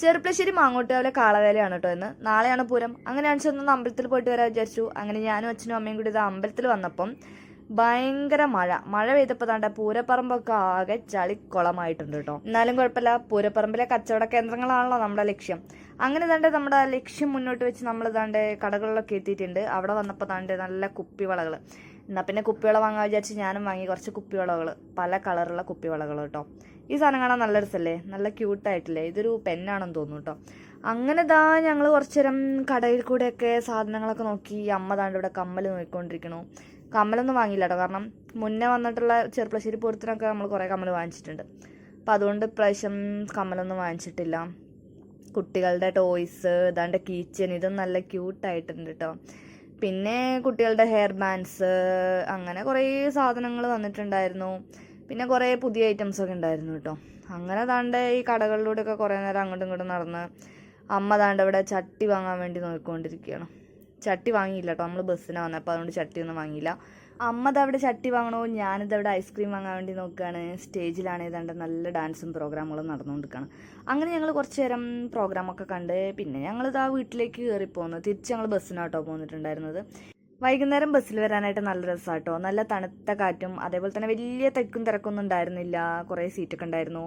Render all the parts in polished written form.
ചെറുപ്പശ്ശേരി മാങ്ങോട്ടുകാവിലെ കാളവേലയാണ് കേട്ടോ ഇന്ന്. നാളെയാണ് പൂരം. അങ്ങനെ അച്ഛനൊന്ന് അമ്പലത്തിൽ പോയിട്ട് വരാൻ വിചാരിച്ചു. അങ്ങനെ ഞാനും അച്ഛനും അമ്മയും കൂടി ഇത് അമ്പലത്തിൽ വന്നപ്പം ഭയങ്കര മഴ പെയ്തപ്പോൾ താണ്ട പൂരപ്പറമ്പൊക്കെ ആകെ ചളിക്കുളമായിട്ടുണ്ട് കേട്ടോ. എന്നാലും കുഴപ്പമില്ല, പൂരപ്പറമ്പിലെ കച്ചവട കേന്ദ്രങ്ങളാണല്ലോ നമ്മുടെ ലക്ഷ്യം. അങ്ങനെ താണ്ട് നമ്മുടെ ലക്ഷ്യം മുന്നോട്ട് വെച്ച് നമ്മൾ താണ്ട് കടകളിലൊക്കെ എത്തിയിട്ടുണ്ട്. അവിടെ വന്നപ്പോൾ താണ്ട് നല്ല കുപ്പിവളകൾ. എന്നാൽ പിന്നെ കുപ്പിവള വാങ്ങാൻ വിചാരിച്ച് ഞാനും വാങ്ങി കുറച്ച് കുപ്പിവളകൾ, പല കളറുള്ള കുപ്പിവളകൾ കേട്ടോ. ഈ സാധനം കാണാൻ നല്ല രസമല്ലേ, നല്ല ക്യൂട്ടായിട്ടില്ലേ. ഇതൊരു പെന്നാണെന്ന് തോന്നുന്നു കേട്ടോ. അങ്ങനെ ഞങ്ങൾ കുറച്ചു നേരം കടയിൽ കൂടെയൊക്കെ സാധനങ്ങളൊക്കെ നോക്കി. അമ്മ താണ്ട് ഇവിടെ കമ്മൽ നോക്കിക്കൊണ്ടിരിക്കണു. കമ്മലൊന്നും വാങ്ങിയില്ല കേട്ടോ, കാരണം മുന്നേ വന്നിട്ടുള്ള ചെറുപ്പശ്ശേരി പൂരത്തിനൊക്കെ നമ്മൾ കുറേ കമ്മൽ വാങ്ങിച്ചിട്ടുണ്ട്. അപ്പം അതുകൊണ്ട് ഇപ്രാവശ്യം കമ്മലൊന്നും വാങ്ങിച്ചിട്ടില്ല. കുട്ടികളുടെ ടോയ്സ് ഇതാണ്ട് കീച്ചൻ, ഇതും നല്ല ക്യൂട്ടായിട്ടുണ്ട് കേട്ടോ. പിന്നെ കുട്ടികളുടെ ഹെയർ ബാൻഡ്സ്, അങ്ങനെ കുറേ സാധനങ്ങൾ വന്നിട്ടുണ്ടായിരുന്നു. പിന്നെ കുറേ പുതിയ ഐറ്റംസൊക്കെ ഉണ്ടായിരുന്നു കേട്ടോ. അങ്ങനെ താണ്ട് ഈ കടകളിലൂടെയൊക്കെ കുറേ നേരം അങ്ങോട്ടും ഇങ്ങോട്ടും നടന്ന് അമ്മ താണ്ട് ഇവിടെ ചട്ടി വാങ്ങാൻ വേണ്ടി നോക്കിക്കൊണ്ടിരിക്കുകയാണ്. ചട്ടി വാങ്ങിയില്ല കേട്ടോ, നമ്മൾ ബസ്സിനാണ് വന്നത്, അപ്പോൾ അതുകൊണ്ട് ചട്ടിയൊന്നും വാങ്ങിയില്ല. അമ്മ അവിടെ ചട്ടി വാങ്ങണോ, ഞാനിതവിടെ ഐസ്ക്രീം വാങ്ങാൻ വേണ്ടി നോക്കുകയാണ്. സ്റ്റേജിലാണ് ഏതാണ്ട് നല്ല ഡാൻസും പ്രോഗ്രാമുകളും നടന്നുകൊണ്ടിരിക്കുകയാണ്. അങ്ങനെ ഞങ്ങൾ കുറച്ച് നേരം പ്രോഗ്രാമൊക്കെ കണ്ട് പിന്നെ ഞങ്ങളിതാ വീട്ടിലേക്ക് കയറിപ്പോന്നു. തിരിച്ച് ഞങ്ങൾ ബസ്സിനാട്ടോ പോന്നിട്ടുണ്ടായിരുന്നത്. വൈകുന്നേരം ബസ്സിൽ വരാനായിട്ട് നല്ല രസമാട്ടോ. നല്ല തണുത്ത കാറ്റും അതേപോലെ തന്നെ വലിയ തിരക്കൊന്നും ഉണ്ടായിരുന്നില്ല. കുറേ സീറ്റൊക്കെ ഉണ്ടായിരുന്നു.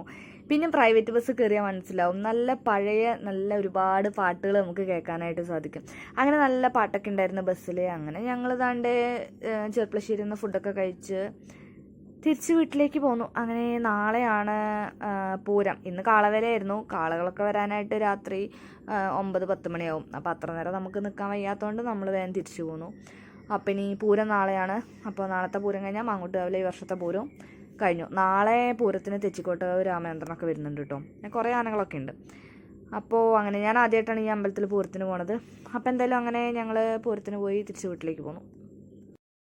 പിന്നെ പ്രൈവറ്റ് ബസ് കയറിയാൽ മനസ്സിലാവും, നല്ല പഴയ നല്ല ഒരുപാട് പാട്ടുകൾ നമുക്ക് കേൾക്കാനായിട്ട് സാധിക്കും. അങ്ങനെ നല്ല പാട്ടൊക്കെ ഉണ്ടായിരുന്നു ബസ്സിൽ. അങ്ങനെ ഞങ്ങൾ താണ്ട് ചെറുപ്പശ്ശേരിയിൽ നിന്ന് ഫുഡൊക്കെ കഴിച്ച് തിരിച്ച് വീട്ടിലേക്ക് പോന്നു. അങ്ങനെ നാളെയാണ് പൂരം. ഇന്ന് കാളവേലയായിരുന്നു. കാളകളൊക്കെ വരാനായിട്ട് രാത്രി 9-10 മണിയാവും. അപ്പോൾ അത്ര നേരം നമുക്ക് നിൽക്കാൻ വയ്യാത്തതുകൊണ്ട് നമ്മൾ വേഗം തിരിച്ചു പോന്നു. അപ്പം ഇനി പൂരം നാളെയാണ്. അപ്പോൾ നാളത്തെ പൂരം കഴിഞ്ഞാൽ മാങ്ങോട്ടുകാവിലെ ഈ വർഷത്തെ പൂരം കഴിഞ്ഞു. നാളെ പൂരത്തിന് തെച്ചിക്കോട്ട് രാമചന്ദ്രനൊക്കെ വരുന്നുണ്ട് കേട്ടോ. കുറേ ആനകളൊക്കെ ഉണ്ട്. അപ്പോൾ അങ്ങനെ ഞാൻ ആദ്യമായിട്ടാണ് ഈ അമ്പലത്തിൽ പൂരത്തിന് പോണത്. അപ്പോൾ എന്തായാലും അങ്ങനെ ഞങ്ങൾ പൂരത്തിന് പോയി തിരിച്ച് വീട്ടിലേക്ക് പോന്നു.